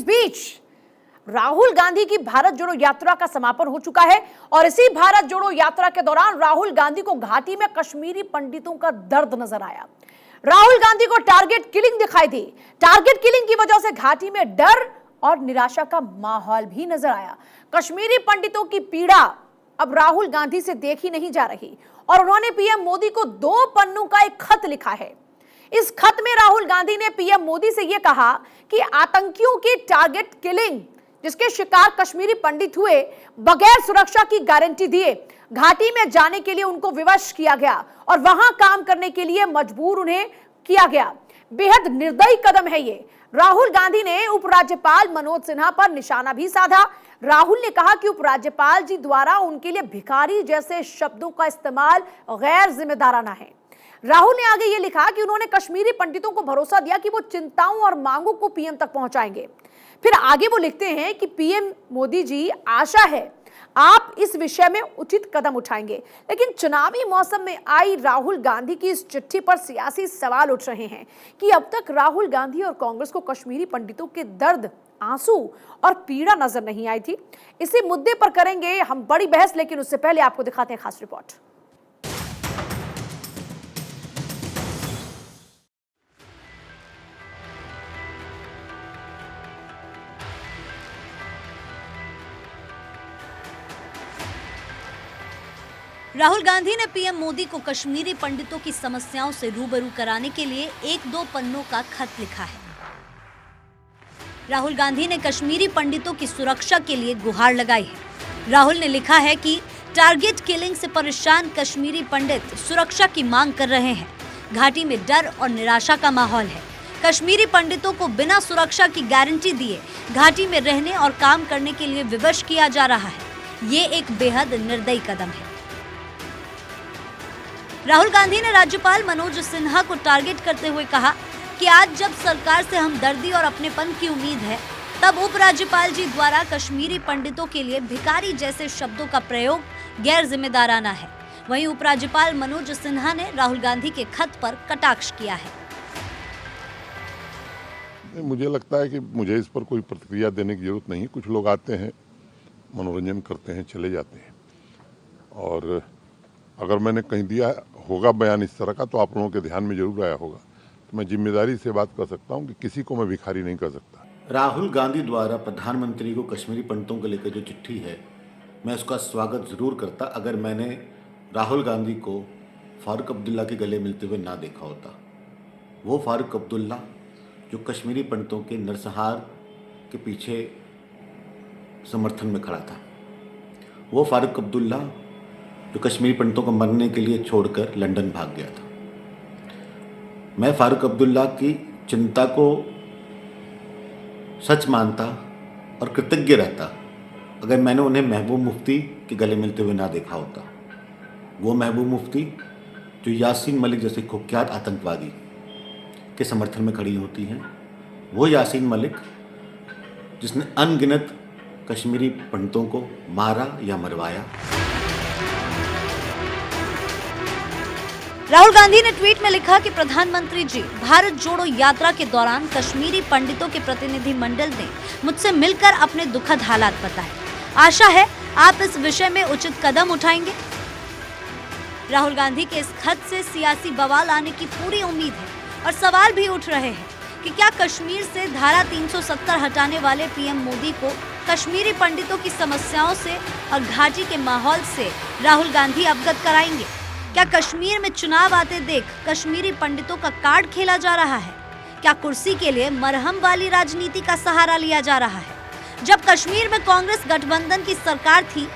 बीच राहुल गांधी की भारत जोड़ो यात्रा का समापन हो चुका है और इसी भारत जोड़ो यात्रा के दौरान राहुल गांधी को घाटी में कश्मीरी पंडितों का दर्द नजर आया। राहुल गांधी को टारगेट किलिंग दिखाई दी। टारगेट किलिंग की वजह से घाटी में डर और निराशा का माहौल भी नजर आया। कश्मीरी पंडितों की पीड़ा अब राहुल गांधी से देखी नहीं जा रही और उन्होंने पीएम मोदी को 2 पन्नों का एक खत लिखा है। इस खत में राहुल गांधी ने पीएम मोदी से यह कहा कि आतंकियों की टारगेट किलिंग जिसके शिकार कश्मीरी पंडित हुए, बगैर सुरक्षा की गारंटी दिए घाटी में जाने के लिए उनको विवश किया गया और वहां काम करने के लिए मजबूर उन्हें किया गया। बेहद निर्दयी कदम है ये। राहुल गांधी ने उपराज्यपाल मनोज सिन्हा पर निशाना भी साधा। राहुल ने कहा कि उपराज्यपाल जी द्वारा उनके लिए भिखारी जैसे शब्दों का इस्तेमाल गैर जिम्मेदाराना है। राहुल ने आगे ये लिखा कि उन्होंने कश्मीरी पंडितों को भरोसा दिया कि वो चिंताओं और मांगों को पीएम तक पहुंचाएंगे। फिर आगे वो लिखते हैं कि पीएम मोदी जी, आशा है आप इस विषय में उचित कदम उठाएंगे। लेकिन चुनावी मौसम में आई राहुल गांधी की इस चिट्ठी पर सियासी सवाल उठ रहे हैं कि अब तक राहुल गांधी और कांग्रेस को कश्मीरी पंडितों के दर्द, आंसू और पीड़ा नजर नहीं आई थी। इसी मुद्दे पर करेंगे हम बड़ी बहस, लेकिन उससे पहले आपको दिखाते हैं खास रिपोर्ट। राहुल गांधी ने पीएम मोदी को कश्मीरी पंडितों की समस्याओं से रूबरू कराने के लिए 1-2 पन्नों का खत लिखा है। राहुल गांधी ने कश्मीरी पंडितों की सुरक्षा के लिए गुहार लगाई है। राहुल ने लिखा है कि टारगेट किलिंग से परेशान कश्मीरी पंडित सुरक्षा की मांग कर रहे हैं। घाटी में डर और निराशा का माहौल है। कश्मीरी पंडितों को बिना सुरक्षा की गारंटी दिए घाटी में रहने और काम करने के लिए विवश किया जा रहा है। ये एक बेहद निर्दयी कदम है। राहुल गांधी ने राज्यपाल मनोज सिन्हा को टारगेट करते हुए कहा कि आज जब सरकार से हमदर्दी और अपनेपन की उम्मीद है, तब उपराज्यपाल जी द्वारा कश्मीरी पंडितों के लिए भिखारी जैसे शब्दों का प्रयोग गैर जिम्मेदाराना है। वहीं उपराज्यपाल मनोज सिन्हा ने राहुल गांधी के खत पर कटाक्ष किया है। मुझे लगता है कि मुझे इस पर कोई प्रतिक्रिया देने की जरूरत नहीं। कुछ लोग आते हैं, मनोरंजन करते हैं, चले जाते हैं, और अगर मैंने कहीं दिया होगा बयान इस तरह का तो आप लोगों के ध्यान में जरूर आया होगा। तो मैं जिम्मेदारी से बात कर सकता हूं कि किसी को मैं भिखारी नहीं कर सकता। राहुल गांधी द्वारा प्रधानमंत्री को कश्मीरी पंडितों को लेकर जो चिट्ठी है, मैं उसका स्वागत ज़रूर करता अगर मैंने राहुल गांधी को फारूक अब्दुल्ला के गले मिलते हुए ना देखा होता। वो फारूक अब्दुल्ला जो कश्मीरी पंडितों के नरसंहार के पीछे समर्थन में खड़ा था, वो फारूक अब्दुल्ला जो कश्मीरी पंडितों को मरने के लिए छोड़कर लंदन भाग गया था। मैं फारूक अब्दुल्ला की चिंता को सच मानता और कृतज्ञ रहता अगर मैंने उन्हें महबूब मुफ्ती के गले मिलते हुए ना देखा होता। वो महबूब मुफ्ती जो यासीन मलिक जैसे कुख्यात आतंकवादी के समर्थन में खड़ी होती हैं, वो यासीन मलिक जिसने अनगिनत कश्मीरी पंडितों को मारा या मरवाया। राहुल गांधी ने ट्वीट में लिखा कि प्रधानमंत्री जी, भारत जोड़ो यात्रा के दौरान कश्मीरी पंडितों के प्रतिनिधि मंडल ने मुझसे मिलकर अपने दुखद हालात बताए। आशा है आप इस विषय में उचित कदम उठाएंगे। राहुल गांधी के इस खत से सियासी बवाल आने की पूरी उम्मीद है और सवाल भी उठ रहे हैं कि क्या कश्मीर से धारा 370 हटाने वाले पीएम मोदी को कश्मीरी पंडितों की समस्याओं से और घाटी के माहौल से राहुल गांधी अवगत कराएंगे। क्या कश्मीर में चुनाव आते देख कश्मीरी पंडितों का कार्ड खेला जा रहा है? क्या कुर्सी के लिए मरहम वाली राजनीति का सहारा लिया जा रहा है? जब कश्मीर में कांग्रेस गठबंधन की सरकार थी,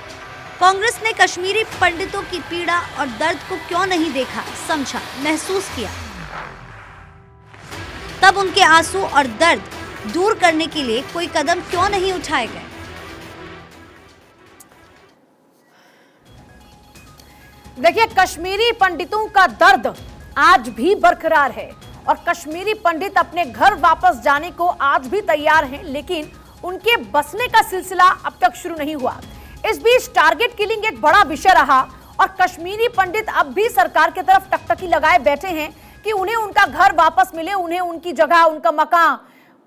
कांग्रेस ने कश्मीरी पंडितों की पीड़ा और दर्द को क्यों नहीं देखा, समझा, महसूस किया? तब उनके आंसू और दर्द दूर करने के लिए कोई कदम क्यों नहीं उठाए गए? देखिए, कश्मीरी पंडितों का दर्द आज भी बरकरार है और कश्मीरी पंडित अपने घर वापस जाने को आज भी तैयार हैं, लेकिन उनके बसने का सिलसिला अब तक शुरू नहीं हुआ। इस बीच टारगेट किलिंग एक बड़ा विषय रहा और कश्मीरी पंडित अब भी सरकार की तरफ टकटकी लगाए बैठे हैं कि उन्हें उनका घर वापस मिले, उन्हें उनकी जगह, उनका मकान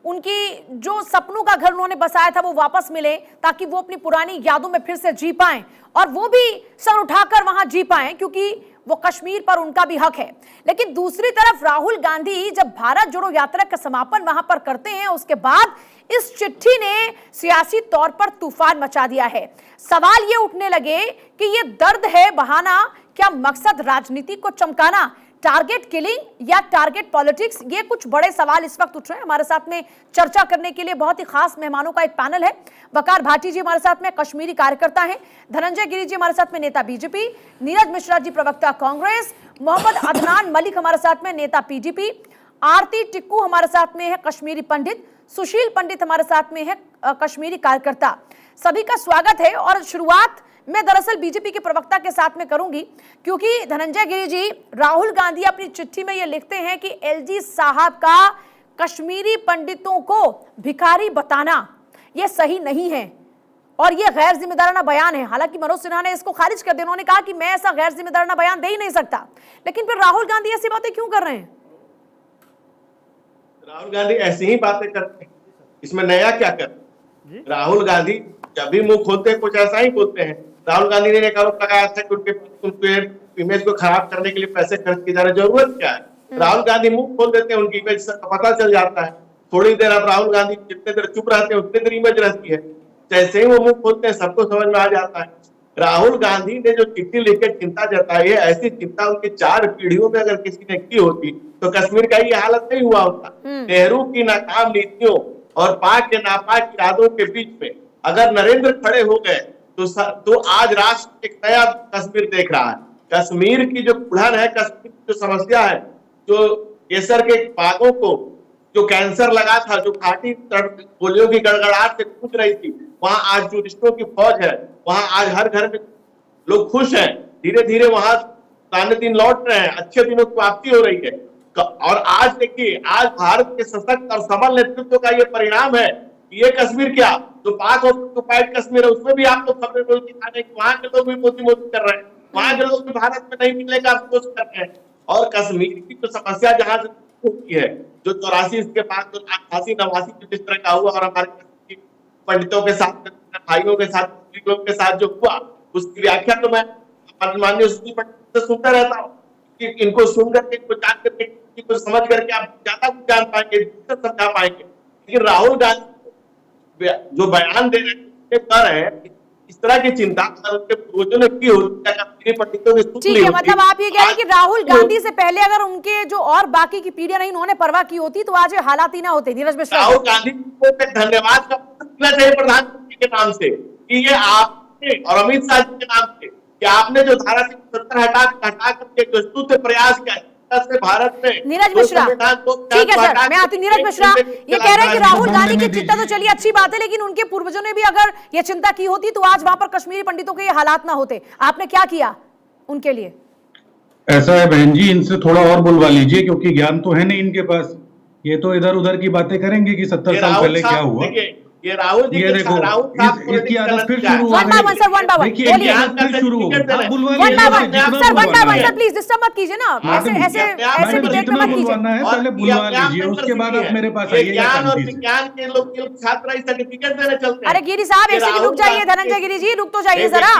उनकी जो सपनों का घर उन्होंने बसाया था वो वापस मिले, ताकि वो अपनी पुरानी यादों में फिर से जी पाएं और वो भी सर उठाकर वहां जी पाएं, क्योंकि वो कश्मीर पर उनका भी हक है। लेकिन दूसरी तरफ राहुल गांधी जब भारत जोड़ो यात्रा का समापन वहां पर करते हैं, उसके बाद इस चिट्ठी ने सियासी तौर पर तूफान मचा दिया है। सवाल ये उठने लगे कि ये दर्द है बहाना, क्या मकसद राजनीति को चमकाना, टारगेट किलिंग या टारगेट पॉलिटिक्स? ये कुछ बड़े सवाल इस वक्त उठ रहे हैं। हमारे साथ में चर्चा करने के लिए बहुत ही खास मेहमानों का एक पैनल है। वकार भाटी जी हमारे साथ में कश्मीरी कार्यकर्ता हैं, धनंजय गिरी जी हमारे साथ में नेता बीजेपी, नीरज मिश्रा जी प्रवक्ता कांग्रेस, मोहम्मद अदनान मलिक हमारे साथ में नेता पीडीपी, आरती टिक्कू हमारे साथ में है कश्मीरी पंडित, सुशील पंडित हमारे साथ में है कश्मीरी कार्यकर्ता। सभी का स्वागत है। और शुरुआत मैं दरअसल बीजेपी के प्रवक्ता के साथ में करूंगी, क्योंकि धनंजय गिरी जी, राहुल गांधी अपनी चिट्ठी में ये लिखते हैं कि एलजी साहब का कश्मीरी पंडितों को भिखारी बताना ये सही नहीं है और ये गैर जिम्मेदाराना बयान है। हालांकि मनोज सिन्हा ने इसको खारिज कर दिया, उन्होंने कहा कि मैं ऐसा गैर जिम्मेदाराना बयान दे ही नहीं सकता। लेकिन फिर राहुल गांधी ऐसी बातें क्यों कर रहे हैं? राहुल गांधी ऐसी ही बातें करते हैं, इसमें नया क्या कर? राहुल गांधी जब भी मुंह खोलते हैं कुछ ऐसा ही बोलते हैं। राहुल गांधी ने एक आरोप लगाया था कि उनके इमेज को खराब करने के लिए पैसे खर्च किए जा रहे, जरूरत क्या है? राहुल गांधी मुंह खोल देते हैं, उनकी इमेज का पता चल जाता है। थोड़ी देर अब राहुल गांधी जितने देर चुप रहते हैं उतनी देर इमेज रहती है, जैसे ही वो मुंह खोलते हैं सबको समझ में आ जाता है। राहुल गांधी ने जो चिट्ठी लिखकर चिंता जताई है, ऐसी चिंता उनकी 4 पीढ़ियों में अगर किसी ने की होती तो कश्मीर का ये हालत नहीं हुआ होता। नेहरू की नाकाम नीतियों और पाक के नापाक इरादों के बीच में अगर नरेंद्र खड़े हो गए तो आज राष्ट्र एक नया कश्मीर देख रहा है। कश्मीर की जो उड़न है, कश्मीर की जो समस्या है, जो केसर के बागों को जो कैंसर लगा था, जो खाटी गोलियों की गड़गड़ाहट से गूंज रही थी, वहां आज टूरिस्टों की फौज है, वहां आज हर घर में लोग खुश हैं, धीरे धीरे वहां पुराने दिन लौट रहे हैं, अच्छे दिनों की वापसी हो रही है। और आज देखिए, आज भारत के सशक्त और सबल नेतृत्व का ये परिणाम है। ये कश्मीर क्या, जो पाक ऑक्युपाइड कश्मीर है, उसमें भी आप लोग खबरें बोल के आने कि वहां के लोग भी मोदी कर रहे हैं, वहां के लोग भी भारत में नहीं मिलने का अफसोस कर रहे हैं। और कश्मीर की जो समस्या जहां से होती है, जो 84 इसके बाद जो 88 89 जिस तरह का हुआ और हमारे पंडितों के साथ, भाइयों के साथ, लोगों के साथ जो हुआ, उसकी व्याख्या तो मैं माननीय सुशील पंडित से सुनता रहता हूँ कि इनको सुन करके, इनको जान करके, इनको समझ करके आप ज्यादा कुछ जान पाएंगे, समझा पाएंगे। लेकिन राहुल गांधी जो बयान दे रहे कर रहे हैं, इस तरह की चिंता अगर उनके पूर्वजों ने की होती, पंडितों ने ठीक है, मतलब आप ये कह रहे हैं कि राहुल गांधी से पहले अगर उनके जो और बाकी की पीढ़ियां नहीं उन्होंने परवाह की होती तो आज ये हालात ही ना होते। नीरज मिश्रा, राहुल गांधी को धन्यवाद करना चाहिए प्रधानमंत्री के नाम से कि ये आपने और अमित शाह जी के नाम से कि आपने जो धारा 370 हटा करके जो स्तुत्य प्रयास किया से भारत में। नीरज मिश्रा, ठीक है सर, मैं आती हूँ। नीरज मिश्रा ये कह रहे हैं कि राहुल गांधी की चिंता तो चलिए अच्छी बात है, लेकिन उनके पूर्वजों ने भी अगर ये चिंता की होती तो आज वहां पर कश्मीरी पंडितों के ये हालात ना होते। आपने क्या किया उनके लिए? ऐसा है बहन जी, इनसे थोड़ा और बुलवा लीजिए, क्योंकि ज्ञान तो है नहीं इनके पास। ये तो इधर उधर की बातें करेंगे कि 70 साल पहले क्या हुआ। ये राहुल जी, ये देखो, इसकी आदत फिर शुरू हो गई। देखिए, फिर शुरू हो गई। आप बुलवा लीजिए, प्लीज डिस्टर्ब मत कीजिए ना, ऐसे डिबेट में मत कीजिए। पहले बुलवा लीजिए, उसके बाद आप मेरे पास आइए। ज्ञान और विज्ञान के लोग छात्र सर्टिफिकेट देने चलते हैं। अरे गिरी साहब, एक सेकंड रुक जाइए। धनंजय गिरी जी रुक तो जाइए जरा,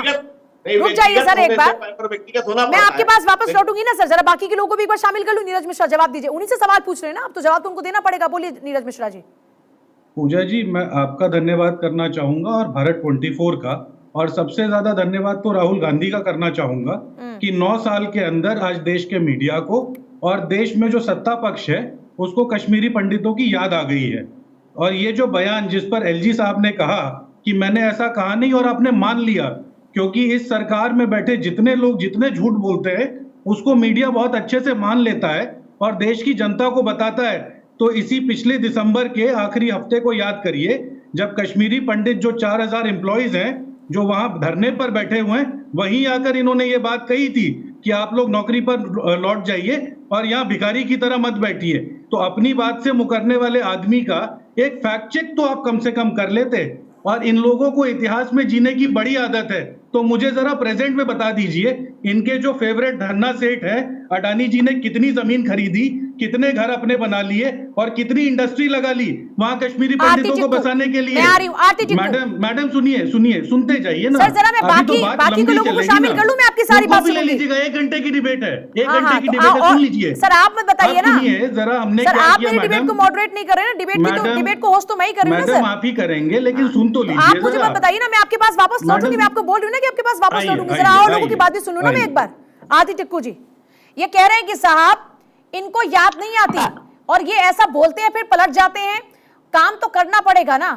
रुक जाइए सर एक बार। मैं आपके पास वापस लौटूंगी ना सर, जरा बाकी के लोगों को भी एक बार शामिल कर लूं। नीरज मिश्रा जवाब दीजिए, उन्हीं से सवाल पूछ रहे हैं ना, अब तो जवाब तो उनको देना पड़ेगा। बोलिए नीरज मिश्रा जी। पूजा जी, मैं आपका धन्यवाद करना चाहूंगा और भारत 24 का, और सबसे ज्यादा धन्यवाद तो राहुल गांधी का करना चाहूंगा कि 9 साल के अंदर आज देश के मीडिया को और देश में जो सत्ता पक्ष है उसको कश्मीरी पंडितों की याद आ गई है। और ये जो बयान जिस पर एलजी साहब ने कहा कि मैंने ऐसा कहा नहीं, और आपने मान लिया, क्योंकि इस सरकार में बैठे जितने लोग जितने झूठ बोलते हैं उसको मीडिया बहुत अच्छे से मान लेता है और देश की जनता को बताता है। तो इसी पिछले दिसंबर के आखिरी हफ्ते को याद करिए, जब कश्मीरी पंडित जो 4000 एम्प्लॉइज हैं जो वहां धरने पर बैठे हुए हैं, वहीं आकर इन्होंने ये बात कही थी कि आप लोग नौकरी पर लौट जाइए और यहाँ भिखारी की तरह मत बैठिए। तो अपनी बात से मुकरने वाले आदमी का एक फैक्ट चेक तो आप कम से कम कर लेते। और इन लोगों को इतिहास में जीने की बड़ी आदत है, तो मुझे जरा प्रेजेंट में बता दीजिए, इनके जो फेवरेट धन्ना सेठ है, अडानी जी ने कितनी जमीन खरीदी, कितने घर अपने बना लिए और कितनी इंडस्ट्री लगा ली वहां कश्मीरी पंडितों को बसाने के लिए। मैं आ रही हूँ आरती चिक्कू। मैडम सुनिए सुनते जाइए ना सर जरा मैं अभी तो बाकी को लोगों को शामिल कर लूं, मैं आपकी सारी बात ले सुनूंगी। लीजिएगा, 1 घंटे की डिबेट है, 1 हाँ, घंटे की तो डिबेट है, सुन लीजिए। सर आप मत बताइए ना, सुनिए जरा, हमने सर क्या आप किया मेरी डिबेट को मॉडरेट नहीं कर रहे ना, डिबेट को होस्ट तो मैं ही कर रही हूँ ना मैडम सर। आप ही करेंगे, लेकिन सुन तो लीजिए। आप मुझे मत बताइए ना, मैं आपके पास वापस लौटूंगी, मैं आपको बोल रही हूँ ना कि आपके पास वापस लौटूंगी। जरा और लोगों की बात भी सुनो ना मैं एक बार। आरती टिक्कू जी ये कह रहे हैं कि साहब इनको याद नहीं आती और ये ऐसा बोलते हैं फिर पलट जाते हैं, काम तो करना पड़ेगा ना।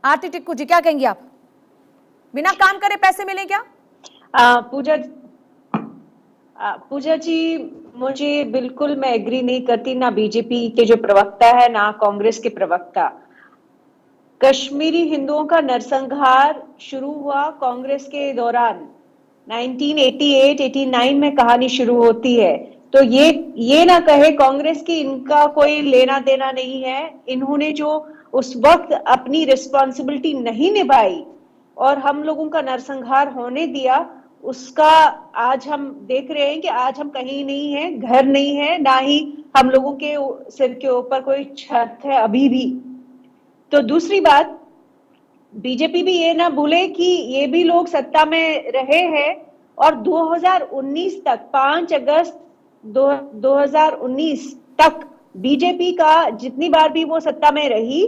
आरती टिक्कू जी क्या कहेंगे आप, बिना काम करे पैसे मिले क्या? पूजा जी मुझे बिल्कुल, मैं एग्री नहीं करती, ना बीजेपी के जो प्रवक्ता है ना कांग्रेस के प्रवक्ता। कश्मीरी हिंदुओं का नरसंहार शुरू हुआ कांग्रेस के दौरान, 1988-89 में कहानी शुरू होती है। तो ये ना कहे कांग्रेस की इनका कोई लेना देना नहीं है। इन्होंने जो उस वक्त अपनी रिस्पॉन्सिबिलिटी नहीं निभाई और हम लोगों का नरसंहार होने दिया, उसका आज हम देख रहे हैं कि आज हम कहीं नहीं है, घर नहीं है, ना ही हम लोगों के सिर के ऊपर कोई छत है अभी भी। तो दूसरी बात, बीजेपी भी ये ना भूले कि ये भी लोग सत्ता में रहे हैं और 2019 तक, 5 अगस्त 2019 तक बीजेपी का जितनी बार भी वो सत्ता में रही,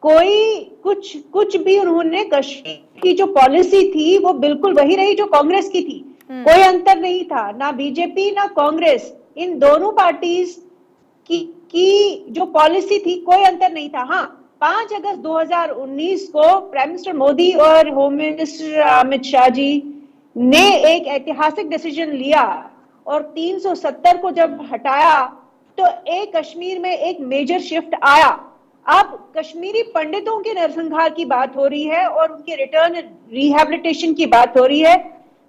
कोई कुछ भी उन्होंने कश्मीर की जो पॉलिसी थी वो बिल्कुल वही रही जो कांग्रेस की थी। कोई अंतर नहीं था, ना बीजेपी ना कांग्रेस, इन दोनों पार्टीज की जो पॉलिसी थी कोई अंतर नहीं था। हाँ, 5 अगस्त 2019 को प्राइम मिनिस्टर मोदी और होम मिनिस्टर अमित शाह जी ने एक ऐतिहासिक डिसीजन लिया और 370 को जब हटाया तो एक कश्मीर में एक मेजर शिफ्ट आया। अब कश्मीरी पंडितों के नरसंहार की बात हो रही है और उनके रिटर्न रिहैबिलिटेशन की बात हो रही है।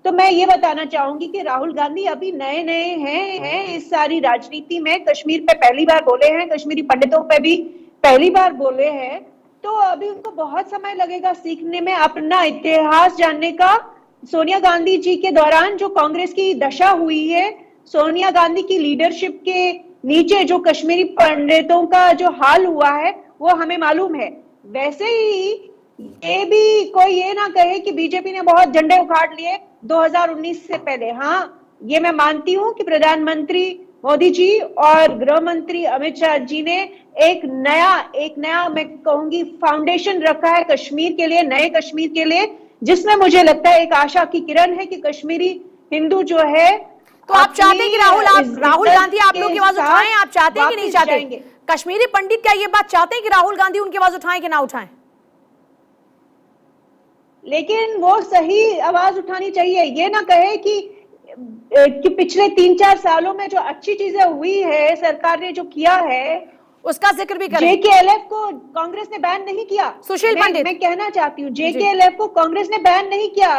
तो मैं ये बताना चाहूंगी कि राहुल गांधी अभी नए हैं इस सारी राजनीति में, कश्मीर पे पहली बार बोले हैं, कश्मीरी पंडितों पे भी पहली बार बोले हैं। तो अभी उनको बहुत समय लगेगा सीखने में, अपना इतिहास जानने का। सोनिया गांधी जी के दौरान जो कांग्रेस की दशा हुई है, सोनिया गांधी की लीडरशिप के नीचे जो कश्मीरी पंडितों का जो हाल हुआ है वो हमें मालूम है। वैसे ही ये भी कोई ये ना कहे कि बीजेपी ने बहुत झंडे उखाड़ लिए 2019 से पहले। हाँ, ये मैं मानती हूं कि प्रधानमंत्री मोदी जी और गृह मंत्री अमित शाह जी ने एक नया मैं कहूंगी फाउंडेशन रखा है कश्मीर के लिए, नए कश्मीर के लिए, जिसमें मुझे लगता है एक आशा की किरण है कि कश्मीरी हिंदू जो है। तो आप चाहते हैं कि राहुल गांधी आप लोग की आवाज उठाएं? आप चाहते हैं कि नहीं चाहते? कश्मीरी पंडित क्या ये बात चाहते हैं कि राहुल गांधी उनकी आवाज उठाएं कि ना उठाएं? लेकिन वो सही आवाज उठानी चाहिए, ये ना कहे कि पिछले 3-4 सालों में जो अच्छी चीजें हुई है, सरकार ने जो किया है उसका जिक्र भी करें। JKLF को कांग्रेस ने बैन नहीं किया। सुशील पंडित, मैं कहना चाहती हूँ JKLF को कांग्रेस ने बैन नहीं किया,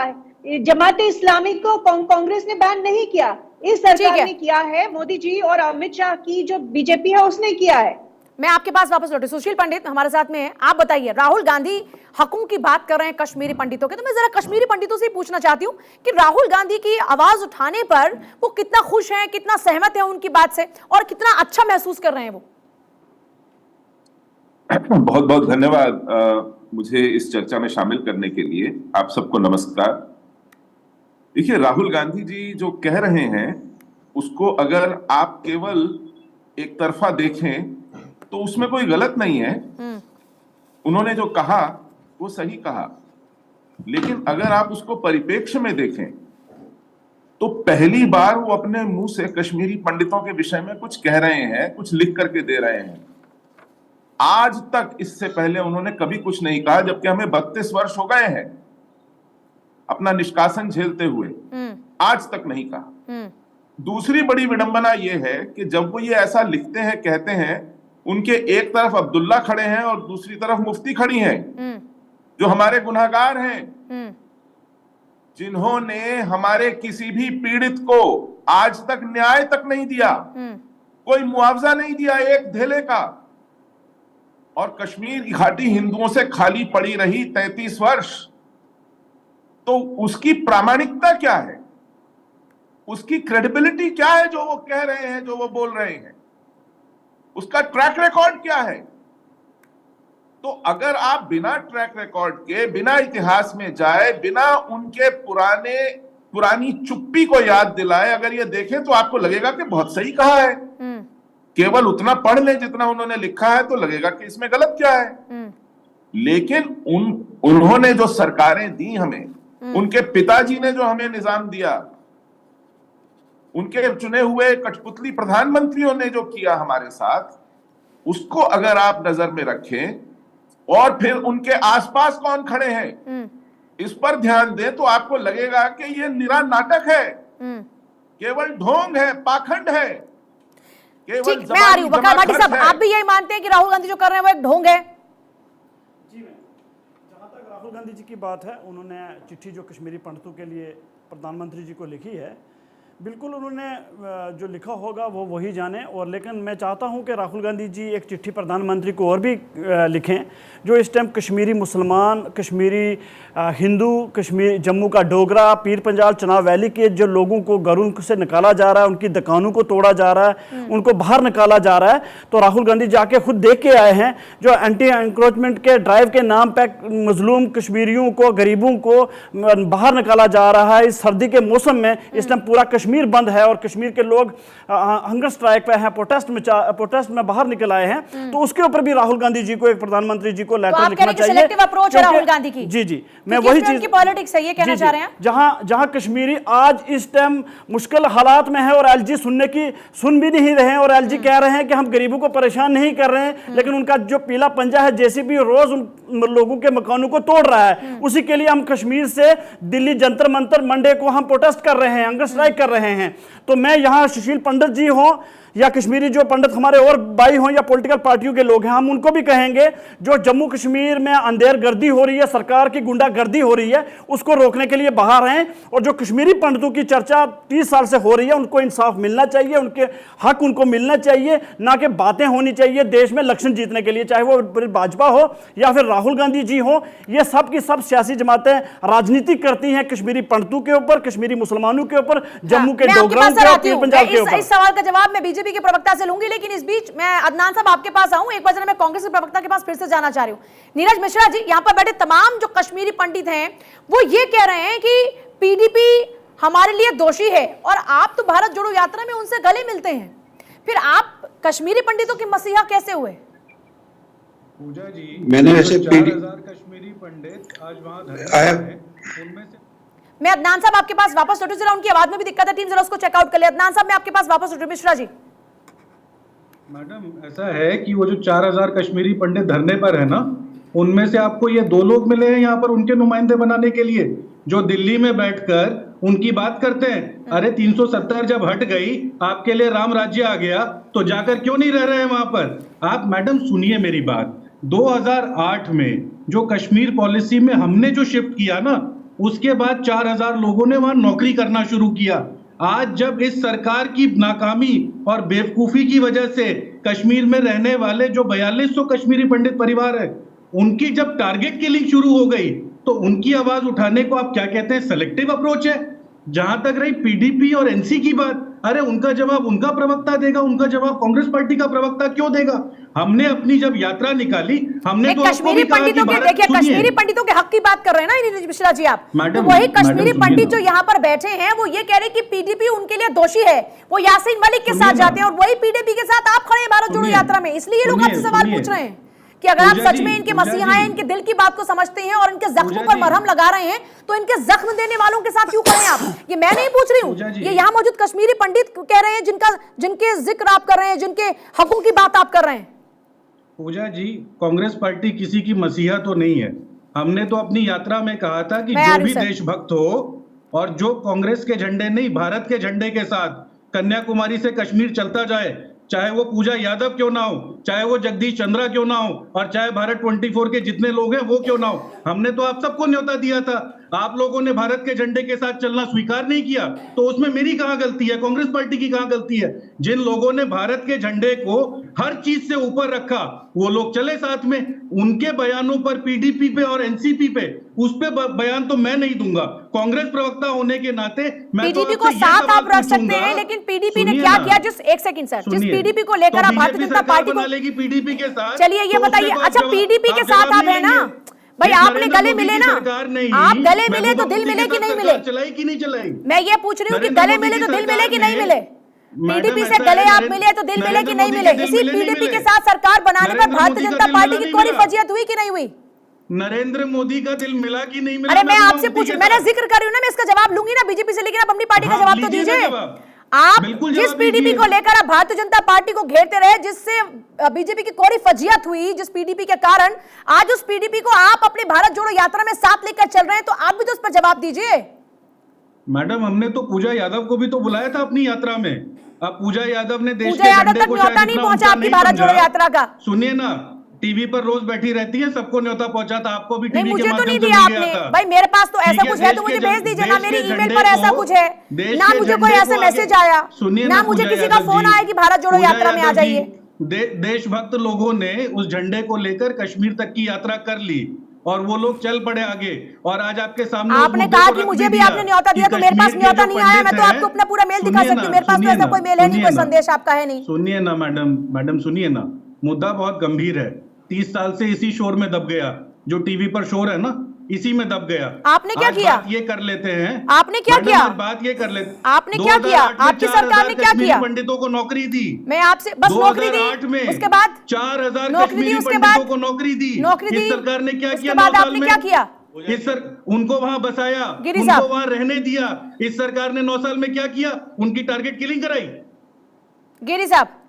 जमाते इस्लामी को कांग्रेस ने बैन नहीं किया, इस सरकार ने किया है। मोदी जी और अमित शाह की जो बीजेपी है उसने किया है। मैं आपके पास वापस लौटी। सुशील पंडित हमारे साथ में है, आप बताइए, राहुल गांधी हकों की बात कर रहे हैं कश्मीरी पंडितों के, तो मैं जरा कश्मीरी पंडितों से पूछना चाहती हूँ कि राहुल गांधी की आवाज उठाने पर वो कितना खुश हैं, कितना सहमत है उनकी बात से और कितना अच्छा महसूस कर रहे हैं वो? बहुत बहुत धन्यवाद मुझे इस चर्चा में शामिल करने के लिए। आप सबको नमस्कार। देखिए, राहुल गांधी जी जो कह रहे हैं उसको अगर आप केवल एक तरफा देखें तो उसमें कोई गलत नहीं है। उन्होंने जो कहा वो सही कहा, लेकिन अगर आप उसको परिप्रेक्ष्य में देखें तो पहली बार वो अपने मुंह से कश्मीरी पंडितों के विषय में कुछ कह रहे हैं, कुछ लिख करके दे रहे हैं। आज तक इससे पहले उन्होंने कभी कुछ नहीं कहा, जबकि हमें 32 वर्ष हो गए हैं अपना निष्कासन झेलते हुए, आज तक नहीं कहा। दूसरी बड़ी विडंबना यह है कि जब वो ये ऐसा लिखते हैं, कहते हैं, उनके एक तरफ अब्दुल्ला खड़े हैं और दूसरी तरफ मुफ्ती खड़ी हैं, जो हमारे गुनहगार हैं, जिन्होंने हमारे किसी भी पीड़ित को आज तक न्याय तक नहीं दिया, कोई मुआवजा नहीं दिया एक धेले का, और कश्मीर की घाटी हिंदुओं से खाली पड़ी रही 33 वर्ष। तो उसकी प्रामाणिकता क्या है, उसकी क्रेडिबिलिटी क्या है जो वो कह रहे हैं, जो वो बोल रहे हैं? उसका ट्रैक रिकॉर्ड क्या है? तो अगर आप बिना ट्रैक रिकॉर्ड के, बिना इतिहास में जाए, बिना उनके पुरानी चुप्पी को याद दिलाए अगर ये देखें तो आपको लगेगा कि बहुत सही कहा है। केवल उतना पढ़ लें जितना उन्होंने लिखा है तो लगेगा कि इसमें गलत क्या है। लेकिन उन्होंने जो सरकारें दी हमें, उनके पिताजी ने जो हमें निजाम दिया, उनके चुने हुए कठपुतली प्रधानमंत्रियों ने जो किया हमारे साथ, उसको अगर आप नजर में रखें और फिर उनके आसपास कौन खड़े हैं इस पर ध्यान दें तो आपको लगेगा कि ये निरा नाटक है, केवल ढोंग है, पाखंड है, केवल ठीक, मैं आ रही हूं। वकार भाटी साहब, आप भी यही मानते हैं कि राहुल गांधी जो कर रहे हैं वो एक ढोंग है? जी, मैं जहां तक राहुल गांधी जी की बात है, उन्होंने चिट्ठी जो कश्मीरी पंडितों के लिए प्रधानमंत्री जी को लिखी है, बिल्कुल उन्होंने जो लिखा होगा वो वही जाने। और लेकिन मैं चाहता हूं कि राहुल गांधी जी एक चिट्ठी प्रधानमंत्री को और भी लिखें, जो इस टाइम कश्मीरी मुसलमान, कश्मीरी हिंदू, कश्मीर जम्मू का डोगरा, पीर पंजाल, चनाब वैली के जो लोगों को घरों से निकाला जा रहा है, उनकी दुकानों को तोड़ा जा रहा है, उनको बाहर निकाला जा रहा है, तो राहुल गांधी जाके खुद देख के आए हैं। जो एंटी एंक्रोचमेंट के ड्राइव के नाम पर मजलूम कश्मीरियों को, गरीबों को बाहर निकाला जा रहा है। इस सर्दी के मौसम में इस टाइम पूरा कश्मीर बंद है और कश्मीर के लोग हंगर स्ट्राइक पे हैं, प्रोटेस्ट में बाहर निकल आए हैं, तो उसके ऊपर भी राहुल गांधी जी को, एक प्रधानमंत्री जी को लेटर लिखना चाहिए। सिलेक्टिव अप्रोच है राहुल गांधी की। जी, मैं वही चीज, पॉलिटिक्स है ये कहना चाह रहे हैं। जहां कश्मीरी आज इस टाइम मुश्किल हालात में है और एलजी सुन भी नहीं रहे हैं, और एलजी कह रहे हैं कि हम गरीबों को परेशान नहीं कर रहे हैं, लेकिन उनका जो पीला पंजा है, जेसीबी रोज उन लोगों के मकानों को तोड़ रहा है। उसी के लिए हम कश्मीर से दिल्ली जंतर मंतर मंडे को हम प्रोटेस्ट कर रहे हैं, हंगर स्ट्राइक कर रहे हैं। तो मैं यहाँ सुशील पंडित जी हों या कश्मीरी जो पंडित हमारे और भाई हों या पॉलिटिकल पार्टियों के लोग हैं, हम उनको भी कहेंगे जो जम्मू कश्मीर में अंधेरगर्दी हो रही है, सरकार की गुंडागर्दी हो रही है, उसको रोकने के लिए बाहर हैं। और जो कश्मीरी पंडितों की चर्चा 30 साल से हो रही है, उनको इंसाफ मिलना चाहिए, उनके हक उनको मिलना चाहिए, ना कि बातें होनी चाहिए देश में इलेक्शन जीतने के लिए, चाहे वो भाजपा हो या फिर राहुल गांधी जी हो। ये सब की सब सियासी जमातें राजनीति करती हैं कश्मीरी पंडितों के ऊपर, कश्मीरी मुसलमानों के ऊपर, जम्मू के डोगराओं के, पंजाब के ऊपर। इस सवाल का जवाब मैं बीजेपी के प्रवक्ता से लूंगी, लेकिन इस बीच मैं अदनान साहब आपके पास आऊं। एक बार मैं कांग्रेस के प्रवक्ता के पास फिर से जाना चाह रही हूं। नीरज मिश्रा जी, यहां पर बैठे तमाम जो कश्मीरी पंडित हैं वो ये कह रहे हैं कि पीडीपी हमारे लिए दोषी है, और आप तो भारत जोड़ो यात्रा में उनसे गले मिलते हैं, फिर आप कश्मीरी पंडितों के मसीहा कैसे हुए? पूजा जी, मैंने ऐसे 4000 कश्मीरी पंडित आज वहां धरने हैं, उनमें से मैं अदनान साहब आपके पास वापस लौटूं, जरा उनकी आवाज में भी दिक्कत है, टीम जरा उसको चेकआउट कर ले। अदनान साहब मैं आपके पास वापस लौटूं। मिश्रा जी, मैडम ऐसा है कि वो जो 4000 कश्मीरी पंडित धरने पर है ना, उनमें से आपको ये 2 लोग मिले हैं यहाँ पर उनके नुमाइंदे बनाने के लिए, जो दिल्ली में बैठकर उनकी बात करते हैं। अरे 370 जब हट गई, आपके लिए राम राज्य आ गया, तो जाकर क्यों नहीं रह रहे हैं वहां पर? आप मैडम सुनिए मेरी बात, 2008 में जो कश्मीर पॉलिसी में हमने जो शिफ्ट किया ना, उसके बाद 4000 लोगों ने वहां नौकरी करना शुरू किया। आज जब इस सरकार की नाकामी और बेवकूफी की वजह से कश्मीर में रहने वाले जो 4200 कश्मीरी पंडित परिवार है, उनकी जब टारगेट किलिंग शुरू हो गई, तो उनकी आवाज उठाने को आप क्या कहते हैं? सेलेक्टिव अप्रोच है। जहां तक रही पीडीपी और एनसी की बात, अरे उनका जवाब उनका प्रवक्ता देगा, उनका जवाब कांग्रेस पार्टी का प्रवक्ता क्यों देगा? हमने अपनी जब यात्रा निकाली, हमने तो कश्मीरी पंडितों के, देखिए कश्मीरी पंडितों के हक की बात कर रहे हैं ना नीरज मिश्रा जी आप, तो वही कश्मीरी पंडित जो यहाँ पर बैठे हैं वो ये कह रहे हैं कि पीडीपी उनके लिए दोषी है, वो यासीन मलिक के साथ जाते हैं, और वही पीडीपी के साथ आप खड़े हैं भारत जोड़ो यात्रा में। इसलिए ये लोग आपसे सवाल पूछ रहे हैं कि अगर आप सच में इनके मसीहा हैं, इनके दिल की बात को समझते हैं और इनके जख्मों पर मरहम लगा रहे हैं, तो इनके जख्म देने वालों के साथ क्यों खड़े हैं आप? ये मैं नहीं पूछ रही हूँ, ये यहाँ मौजूद कश्मीरी पंडित कह रहे हैं, जिनके जिक्र आप कर रहे हैं, जिनके हकों की बात आप कर रहे हैं। पूजा जी, कांग्रेस पार्टी किसी की मसीहा तो नहीं है। हमने तो अपनी यात्रा में कहा था कि जो भी देशभक्त हो और जो कांग्रेस के झंडे नहीं, भारत के झंडे के साथ कन्याकुमारी से कश्मीर चलता जाए, चाहे वो पूजा यादव क्यों ना हो, चाहे वो जगदीश चंद्रा क्यों ना हो, और चाहे भारत 24 के जितने लोग हैं वो क्यों ना हो, हमने तो आप सबको न्योता दिया था। आप लोगों ने भारत के झंडे के साथ चलना स्वीकार नहीं किया, तो उसमें मेरी कहां गलती है? कांग्रेस पार्टी की कहां गलती है? जिन लोगों ने भारत के झंडे को हर चीज से ऊपर रखा, वो लोग चले साथ में। उनके बयानों पर, पीडीपी पे और एनसीपी पे, उस पे बयान तो मैं नहीं दूंगा। कांग्रेस प्रवक्ता होने के नाते मैं तो पीडीपी को साथ आप रख सकते हैं, लेकिन पीडीपी ने क्या किया? जिस एक सेकंड सर, जिस पीडीपी को लेकर आप भारतीय जनता पार्टी को लेगी पीडीपी के साथ, चलिए ये बताइए, अच्छा पीडीपी के साथ आप है ना भाई, आपने गले मिले ना, आप गले मिले तो दिल मिले कि नहीं मिले? चलाई कि नहीं चलाई? मैं ये पूछ रही हूँ कि गले मिले तो दिल मिले कि नहीं मिले? पीडीपी से गले आप मिले तो दिल मिले कि नहीं मिले? इसी पीडीपी के साथ सरकार बनाने पर भारतीय जनता पार्टी की कोई फजीयत हुई कि नहीं हुई? नरेंद्र मोदी का दिल मिला कि नहीं मिला? अरे मैं आपसे पूछ, मैंने जिक्र कर रही हूँ ना, मैं इसका जवाब लूंगी ना बीजेपी से, लेकिन आप अपनी पार्टी का जवाब तो दीजिए। आप जिस पीडीपी को लेकर आप भारतीय जनता पार्टी को घेरते रहे, जिससे बीजेपी की कोई फजीयत हुई, जिस पीडीपी के कारण आज उस पीडीपी को आप अपने भारत जोड़ो यात्रा में साथ लेकर चल रहे हैं, तो आप भी तो उस पर जवाब दीजिए। मैडम, हमने तो पूजा यादव को भी तो बुलाया था अपनी यात्रा में। अब पूजा यादव ने देश पूजा यादव तक न्योता नहीं पहुंचा आपकी भारत जोड़ो यात्रा का। सुनिए ना, टीवी पर रोज बैठी रहती है, सबको न्योता पहुंचा था, आपको भी टीवी के मुझे तो माध्यम नहीं से दिया मिल गया आपने था। भाई, मेरे पास तो ऐसा कुछ है तो मुझे भेज दीजिए ना, मेरी ईमेल पर ऐसा कुछ है ना, मुझे कोई ऐसा मैसेज आया ना, मुझे किसी का फोन आया कि भारत जोड़ो यात्रा में आ जाइए। देशभक्त लोगों ने उस झंडे को लेकर कश्मीर तक की यात्रा कर ली और वो लोग चल पड़े आगे, और आज आपके सामने आपने कहा कि मुझे भी आपने न्योता दिया, तो मेरे पास न्योता नहीं आया। मैं तो आपको अपना पूरा मेल दिखा सकती हूँ, मेरे पास तो ऐसा कोई मेल है नहीं, कोई संदेश आपका है नहीं। सुनिए ना मैडम सुनिए ना, मुद्दा बहुत गंभीर है। 30 साल से इसी शोर में दब गया, जो टीवी पर शोर है ना, इसी में दब गया। आपने क्या किया? ये कर लेते हैं। आपने क्या किया? बात ये कर लेते। आपने क्या किया? आपकी सरकार ने क्या किया? पंडितों को नौकरी दी। मैं आपसे बस नौकरी दी, उसके बाद 4000 नौकरी दी, उसके बाद को नौकरी दी। नौकरी दी, इस सरकार ने क्या किया? उसके बाद आपने क्या किया? उनको वहां बसाया, उनको वहां रहने दिया। इस सरकार ने 9 साल में क्या किया? उनकी टारगेट किलिंग कराई। गिरी साहब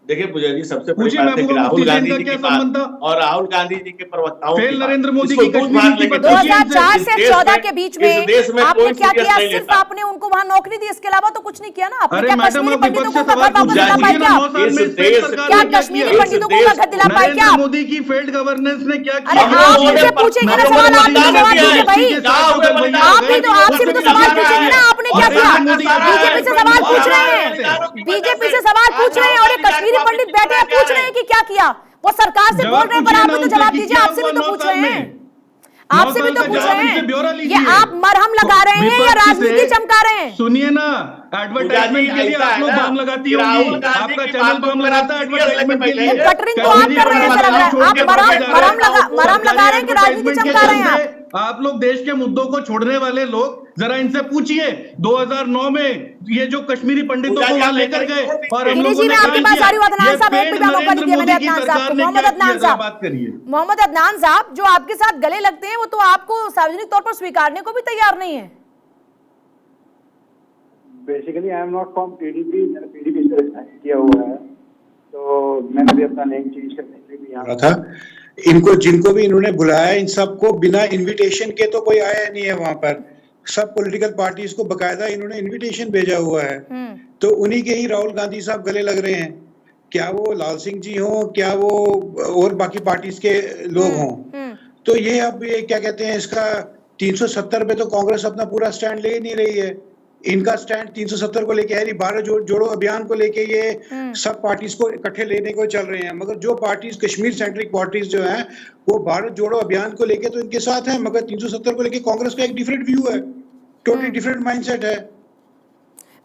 देखिए पूजा जी, सबसे बड़ी बात है कि राहुल गांधी जी की बात और राहुल गांधी जी के प्रवक्ताओं की नरेंद्र मोदी की 2004 से 14 के बीच में आपने क्या किया? सिर्फ आपने उनको वहां नौकरी दी, इसके अलावा तो कुछ नहीं किया ना आपने। क्या कश्मीरी पंडितों को घर वापस दिला पाए? क्या कश्मीरी पंडितों को घर दिला पाए? क्या मोदी की फेल्ड गवर्नेंस ने क्या किया? अरे आप मुझे पूछेंगे ना सवाल, आप मुझे जवाब दीजिए भाई। आपने तो आपसे भी तो सवाल पूछेंगे ना, आपने क्या किया? बीजेपी से सवाल पूछ रहे हैं, बीजेपी से सवाल पूछ रहे हैं, और ये कश्मीरी पंडित बैठे हैं पूछ रहे हैं कि क्या किया। वो सरकार से बोल रहे हैं, पर आप भी तो जवाब दीजिए। आपसे भी तो पूछ रहे हैं, आपसे भी तो पूछ रहे हैं। ये आप मरहम लगा रहे हैं या राजनीति चमका रहे हैं? सुनिए ना, एडवर्टाइजमेंट के लिए आप लोग बम लगाती होंगी, आपका चैनल बम लगाता है एडवर्टाइजमेंट के लिए। कटरिंग तो आप कर रहे हैं, ऐसा लग रहा है। आप मरहम लगा रहे हैं कि राजनीति चमका रहे हैं? आप लोग देश के मुद्दों को छोड़ने वाले लोग, जरा इनसे पूछिए 2009 में ये जो कश्मीरी पंडितों को वहां लेकर गए और हम लोगों ने आपके पास आ रही हूं अदनान साहब, एक भी मौका नहीं दिया मैंने अदनान साहब को। मोहम्मद अदनान साहब, बात करिए। मोहम्मद अदनान साहब, जो आपके साथ गले लगते हैं वो तो आपको सार्वजनिक तौर पर स्वीकारने को भी तैयार नहीं है। Basically I am not from PDP, मैंने पीडीपी से रिजाइन किया हुआ है, तो मैंने भी अपना नेम चेंज करने के लिए यहाँ था। इनको जिनको भी इन्होंने बुलाया, इन सबको बिना इनविटेशन के तो कोई आया नहीं है वहां पर। सब पॉलिटिकल पार्टीज को बकायदा इन्होंने इनविटेशन भेजा हुआ है, तो उन्हीं के ही राहुल गांधी साहब गले लग रहे हैं। क्या वो लाल सिंह जी हों, क्या वो और बाकी पार्टीज के लोग हों, तो ये अब ये क्या कहते हैं, इसका 370 पे तो कांग्रेस अपना पूरा स्टैंड ले नहीं रही है। इनका स्टैंड 370 को लेके है, भारत जोड़ो अभियान को लेके ये सब पार्टीज को इकट्ठे लेने को चल रहे हैं। मगर जो पार्टीज कश्मीर सेंट्रिक पार्टीज जो हैं, वो भारत जोड़ो अभियान को लेके तो इनके साथ है, मगर 370 को लेके कांग्रेस का एक डिफरेंट व्यू है, टोटली डिफरेंट माइंडसेट है।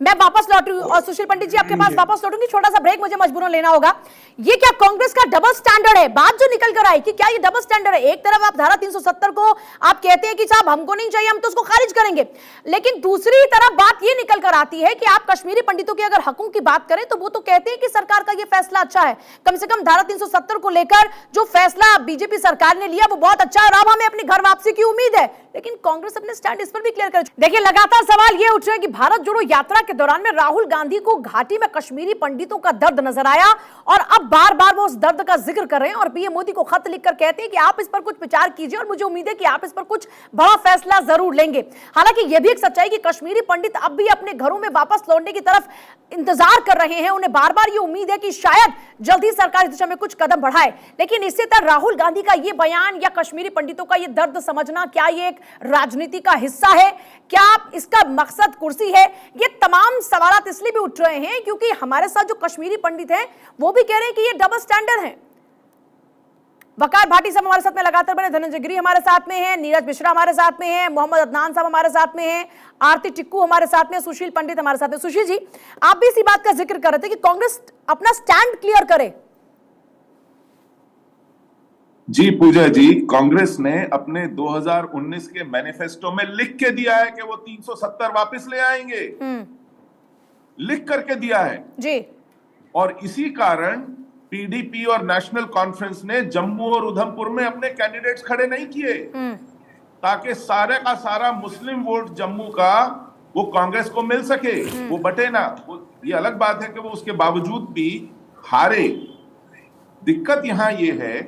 मैं वापस लौट रही हूं और सुशील पंडित जी आपके पास वापस लौटूंगी, छोटा सा ब्रेक मुझे मजबूरन लेना होगा। ये क्या कांग्रेस का डबल स्टैंडर्ड है? बात जो निकल कर आई कि क्या ये डबल स्टैंडर्ड है? एक तरफ आप धारा 370 को आप कहते हैं कि साहब हमको नहीं चाहिए, हम तो उसको खारिज करेंगे, लेकिन दूसरी तरफ बात ये निकल कर आती है कि आप कश्मीरी पंडितों के अगर हकों की बात करें तो वो तो कहते हैं कि सरकार का ये फैसला अच्छा है, कम से कम धारा 370 को लेकर जो फैसला बीजेपी सरकार ने लिया वो बहुत अच्छा है और अब हमें अपनी घर वापसी की उम्मीद है। लेकिन कांग्रेस अपने स्टैंड इस पर भी क्लियर कर। देखिए, लगातार सवाल ये उठ रहे हैं कि भारत जोड़ो यात्रा के दौरान में राहुल गांधी को घाटी में कश्मीरी पंडितों का दर्द नजर आया और अब बार बार वो उस दर्द का जिक्र कर रहे हैं और पीएम मोदी को खत लिखकर कहते हैं कि आप इस पर कुछ विचार कीजिए और मुझे उम्मीद है कि आप इस पर कुछ बड़ा फैसला जरूर लेंगे। हालांकि यह भी एक सच्चाई कि कश्मीरी पंडित अब भी अपने घरों में वापस लौटने की तरफ इंतजार कर रहे हैं। उन्हें बार बार ये उम्मीद है कि शायद जल्द ही सरकार इस दिशा में कुछ कदम बढ़ाए। लेकिन इससे तरह राहुल गांधी का ये बयान या कश्मीरी पंडितों का ये दर्द समझना, क्या ये एक राजनीति का हिस्सा है? क्या इसका मकसद कुर्सी है? ये तमाम तमाम सवालात इसलिए भी उठ रहे हैं क्योंकि हमारे साथ जो कश्मीरी पंडित हैं वो भी कह रहे हैं कि ये डबल स्टैंडर्ड है। वकार भाटी साहब हमारे साथ में लगातार बने, धनंजय गिरी हमारे साथ में है, नीरज मिश्रा हमारे साथ में है, मोहम्मद अदनान साहब हमारे साथ में है, आरती टिक्कू हमारे साथ में, सुशील पंडित हमारे साथ में। सुशील जी, आप भी इसी बात का जिक्र कर रहे थे कि कांग्रेस अपना स्टैंड क्लियर करे। जी पूजा जी, कांग्रेस ने अपने 2019 के मैनिफेस्टो में लिख के दिया है कि वो 370 वापस ले आएंगे, लिख करके दिया है जी। और इसी कारण पीडीपी और नेशनल कॉन्फ्रेंस ने जम्मू और उधमपुर में अपने कैंडिडेट्स खड़े नहीं किए ताकि सारे का सारा मुस्लिम वोट जम्मू का वो कांग्रेस को मिल सके, वो बटे ना। ये अलग बात है कि वो उसके बावजूद भी हारे। दिक्कत यहां ये है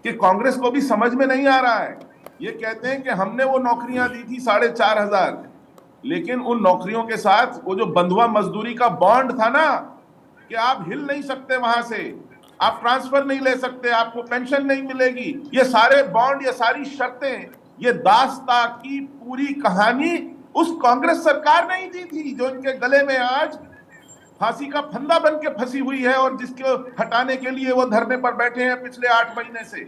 कि कांग्रेस को भी समझ में नहीं आ रहा है। ये कहते हैं कि हमने वो नौकरियां दी थी 4,500, लेकिन उन नौकरियों के साथ वो जो बंधुआ मजदूरी का बॉन्ड था ना, कि आप हिल नहीं सकते वहां से, आप ट्रांसफर नहीं ले सकते, आपको पेंशन नहीं मिलेगी, ये सारे बॉन्ड, ये सारी शर्तें, ये दास्ता की पूरी कहानी उस कांग्रेस सरकार ने ही दी थी जो इनके गले में आज फांसी का फंदा बन के फंसी हुई है और जिसको हटाने के लिए वो धरने पर बैठे हैं पिछले 8 महीने से।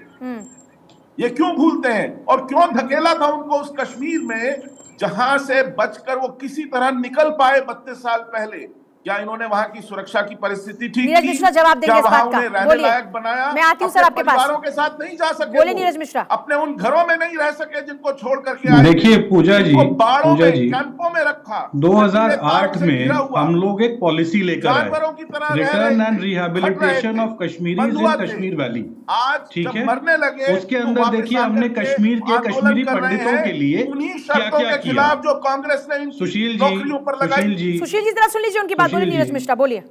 ये क्यों भूलते हैं और क्यों धकेला था उनको उस कश्मीर में जहां से बचकर वो किसी तरह निकल पाए 32 साल पहले? क्या इन्होंने वहां की सुरक्षा की परिस्थिति ठीक की? जवाब देंगे इस बात का। रहने लायक बनाया? मैं आती हूं सर आपके पास। परिवारों के साथ नहीं जा सके, बोले नीरज मिश्रा, अपने उन घरों में नहीं रह सके जिनको छोड़ करके आए। देखिए पूजा जी, कैंपों में रखा। 2008 में हम लोग एक पॉलिसी लेकर आए, return and rehabilitation of Kashmiris in Kashmir valley. आज ठीक है, मरने लगे उसके अंदर देखिए हमने कश्मीर के कश्मीरी पंडितों के लिए क्या क्या किया। जो कांग्रेस ने सुशील जी जरा सुन लीजिए उनकी बात। नीरज मिश्रा बोलिए।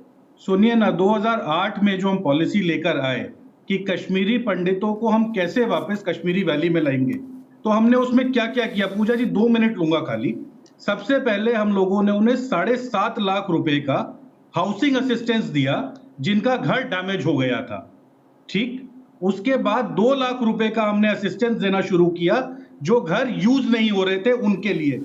सुनिए ना, 2008 में जो हम पॉलिसी लेकर आए कि कश्मीरी पंडितों को हम कैसे वापस कश्मीरी वैली में लाएंगे, तो हमने उसमें क्या क्या किया। पूजा जी 2 मिनट लूंगा खाली। सबसे पहले हम लोगों ने उन्हें 7.5 लाख रुपए का हाउसिंग असिस्टेंस दिया जिनका घर डैमेज हो गया था। ठीक, उसके बाद 2 लाख रुपए का हमने असिस्टेंस देना शुरू किया जो घर यूज नहीं हो रहे थे उनके लिए।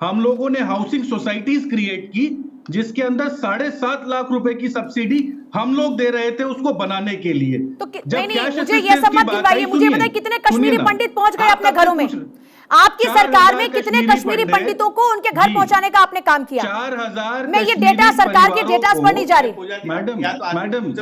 हम लोगों ने हाउसिंग सोसाइटीज क्रिएट की जिसके अंदर 7.5 लाख रुपए की सब्सिडी हम लोग दे रहे थे उसको बनाने के लिए। तो नहीं, मुझे ये समझ दिलवाइए, मुझे बताइए कितने कश्मीरी पंडित पहुंच गए अपने घरों में? आपकी सरकार में कितने कश्मीरी पंडितों को उनके घर पहुंचाने का आपने काम किया? 4,000। मैं ये डेटा सरकार के डेटा पर नहीं जा रही। मैडम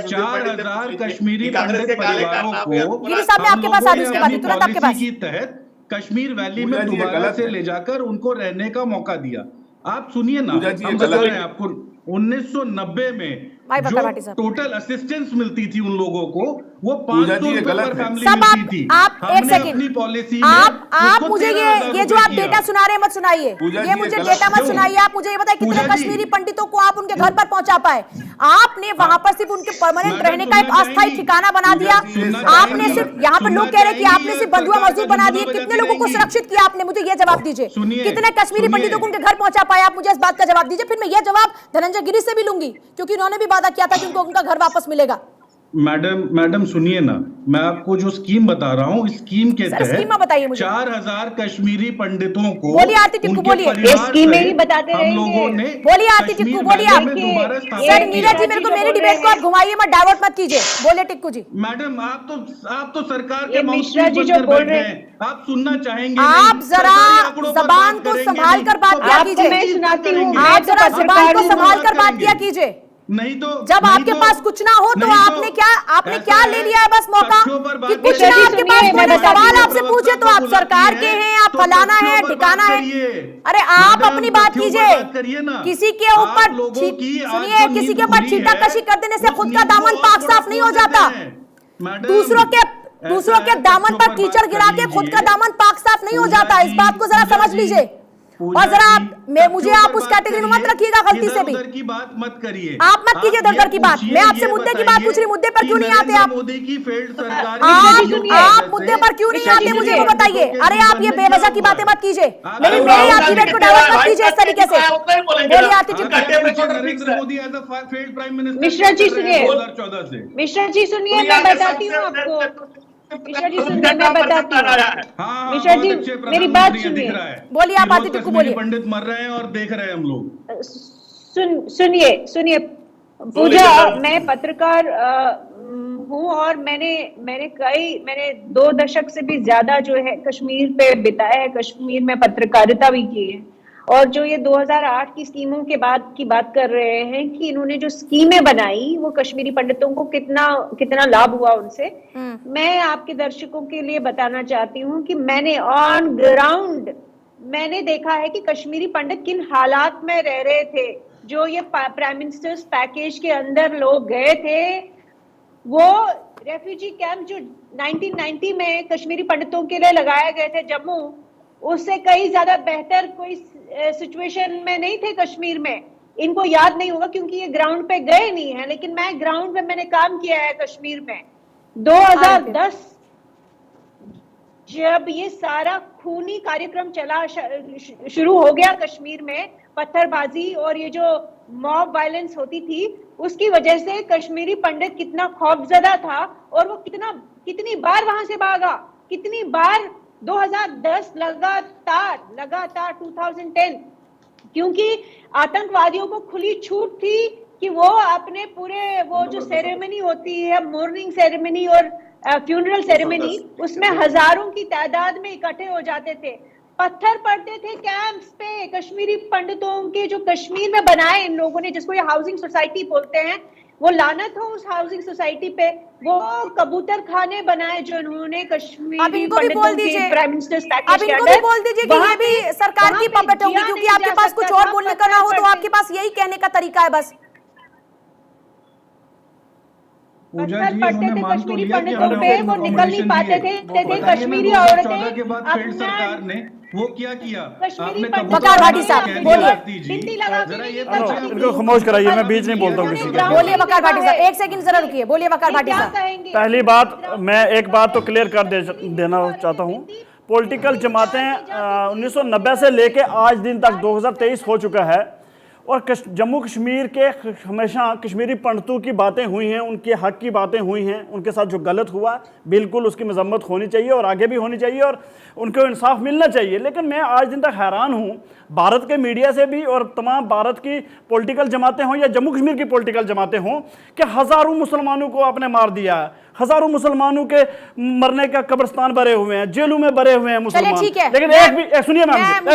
4,000 कश्मीरी पंडित परिवारों को गिरी साहब, मैं आपके पास आ रही हूं, उसके बाद तुरंत आपके पास। के तहत कश्मीर वैली में दोबारा से ले जाकर उनको रहने का मौका दिया। आप सुनिए ना, हम बता रहे हैं आपको 1990 में जो टोटल असिस्टेंस मिलती थी उन लोगों को वो 500 रुपए पर फैमिली मिलती थी। आप एक सेकंड, पॉलिसी आप मुझे ये जो आप डेटा सुना रहे हैं मत सुनाइए, ये मुझे डेटा मत सुनाइए। आप मुझे ये बताइए कितने कश्मीरी पंडितों को आप उनके घर पर पहुंचा पाए? आपने वहां पर सिर्फ उनके परमानेंट रहने का एक अस्थायी ठिकाना बना दिया। आपने सिर्फ यहाँ पे लोग कह रहे हैं कि आपने सिर्फ बंधुआ मजदूर बना दिए। कितने लोगों को सुरक्षित किया आपने? मुझे ये जवाब दीजिए। कितने कश्मीरी पंडितों को उनके घर पहुंचा पाए? आप मुझे इस बात का जवाब दीजिए। फिर मैं ये जवाब धनंजय गिरी से भी लूंगी क्योंकि उन्होंने भी वादा किया था कि उनको उनका घर वापस मिलेगा। मैडम सुनिए ना, मैं आपको जो स्कीम बता रहा हूँ, स्कीम के तहत 4,000 कश्मीरी पंडितों को, बोलिए आरती टिक्कू, बोलिए स्कीम ही बताते हम लोगों ने, बोलिए आरती टिक्कू, बोलिए आप। सर नीरज जी, मेरे को मेरी डिबेट को आप घुमाइए मत, डाइवर्ट मत कीजिए। बोलिए टिक्कू जी। मैडम आप तो सरकार के मिश्रा जी जो बोल रहे हैं आप सुनना चाहेंगे? आप जरा जबान को संभाल कर बात किया कीजिए। मैं सुनाती हूँ, आप जरा जबान को संभाल कर बात किया कीजिए। नहीं तो जब आपके पास कुछ ना हो तो आपने क्या ले लिया है बस मौका कि कुछ ना आपके पास कोई सवाल आपसे पूछे तो आप सरकार के हैं, आप फलाना है, ठिकाना है। अरे आप अपनी बात कीजिए। किसी के ऊपर सुनिए, किसी के ऊपर छींटाकशी कर देने से खुद का दामन पाक साफ नहीं हो जाता। दूसरों के दामन पर कीचड़ गिरा के खुद का दामन पाक साफ नहीं हो जाता। इस बात को जरा समझ लीजिए। और जरा मुझे आप उस कैटेगरी में मत रखिएगा गलती से भी। की बात मत करिए, आप मत कीजिए दर की बात। मैं आपसे मुद्दे की बात पूछ रही, मुद्दे पर क्यों नहीं आते आप? मोदी की फेल्ड सरकार, आप मुद्दे पर क्यों नहीं आते मुझे वो बताइए। अरे आप ये बेवजह की बातें मत कीजिए, मेरी आपकी बात को डाइवर्ट मत कीजिए इस तरीके से। बोलिए आती Narendra Modi as a failed prime minister. Mishra ji सुनिए, 2014 से। मिश्रा जी सुनिए, मैं बताती हूँ आपको। मिश्रा जी सुनिए, मैं बताती हूँ। मिश्रा जी मेरी बात सुनिए। बोलिए आप आती टिक्कू, बोलिए। पंडित मर रहे हैं और देख रहे हैं हम लोग। सुनिए पूजा, मैं पत्रकार हूँ और मैंने 2 दशक से भी ज्यादा जो है कश्मीर पे बिताया है, कश्मीर में पत्रकारिता भी की है। और जो ये 2008 की स्कीमों के बाद की बात कर रहे हैं कि इन्होंने जो स्कीमें बनाई वो कश्मीरी पंडितों को कितना लाभ हुआ उनसे, मैं आपके दर्शकों के लिए बताना चाहती हूँ कि मैंने ऑन ग्राउंड मैंने देखा है कि कश्मीरी पंडित किन हालात में रह रहे थे। जो ये प्राइम मिनिस्टर्स पैकेज के अंदर लोग गए थे, वो रेफ्यूजी कैंप जो 1990 में कश्मीरी पंडितों के लिए लगाए गए थे जम्मू, उससे कहीं ज्यादा बेहतर कोई सिचुएशन में नहीं थे कश्मीर में। इनको याद नहीं होगा क्योंकि ये ग्राउंड पे गए नहीं है, लेकिन मैं ग्राउंड पे मैंने काम किया है कश्मीर में। 2010 जब ये सारा खूनी कार्यक्रम चला शुरू हो गया कश्मीर में, पत्थरबाजी और ये जो मॉब वायलेंस होती थी, उसकी वजह से कश्मीरी पंडित कितना खौफजदा था और वो कितनी बार वहां से भागा, कितनी बार 2010 लगातार 2010, क्योंकि आतंकवादियों को खुली छूट थी कि वो अपने पूरे वो जो सेरेमनी होती है, मॉर्निंग सेरेमनी और फ्यूनरल सेरेमनी, उसमें हजारों की तादाद में इकट्ठे हो जाते थे, पत्थर पड़ते थे कैंप्स पे कश्मीरी पंडितों के जो कश्मीर में बनाए इन लोगों ने, जिसको ये हाउसिंग सोसाइटी बोलते हैं। वो लानत हो उस हाउसिंग सोसाइटी पे, वो कबूतर खाने बनाए जो इन्होंने कश्मीरी पंडितों के प्राइम मिनिस्टर्स पैकेज के अंदर। बोल दीजिए कि ये भी सरकार की पपेट होगी, क्योंकि आपके पास कुछ और बोलने का ना हो तो आपके पास यही कहने का तरीका है बस। पत्थर पड़ते थे कश्मीरी पंडितों पे, वो निकल नहीं पाते थे कश्मीरी औरतें। के बाद फिर सरकार ने वो क्या किया? कश्मीरी वकार भाटी साहब बोलिए, बिंदी लगा के इनको खामोश कराइए, मैं बीच नहीं बोलता हूँ किसी का। बोलिए वकार भाटी साहब, एक सेकंड जरा रुकिए, बोलिए वकार भाटी साहब। पहली बात, मैं एक बात तो क्लियर कर देना चाहता हूँ। पॉलिटिकल जमातें 1990 से लेके आज दिन तक 2023 हो चुका है, और जम्मू कश्मीर के हमेशा कश्मीरी पंडितों की बातें हुई हैं, उनके हक की बातें हुई हैं, उनके साथ जो गलत हुआ बिल्कुल उसकी मजम्मत होनी चाहिए और आगे भी होनी चाहिए और उनको इंसाफ मिलना चाहिए। लेकिन मैं आज दिन तक हैरान हूँ भारत के मीडिया से भी और तमाम भारत की पॉलिटिकल जमातें हों या जम्मू कश्मीर की पॉलिटिकल जमातें हों कि हज़ारों मुसलमानों को आपने मार दिया है, हज़ारों मुसलमानों के मरने का कब्रिस्तान भरे हुए हैं, जेलों में भरे हुए हैं मुसलमान। लेकिन एक भी सुनिए मैम,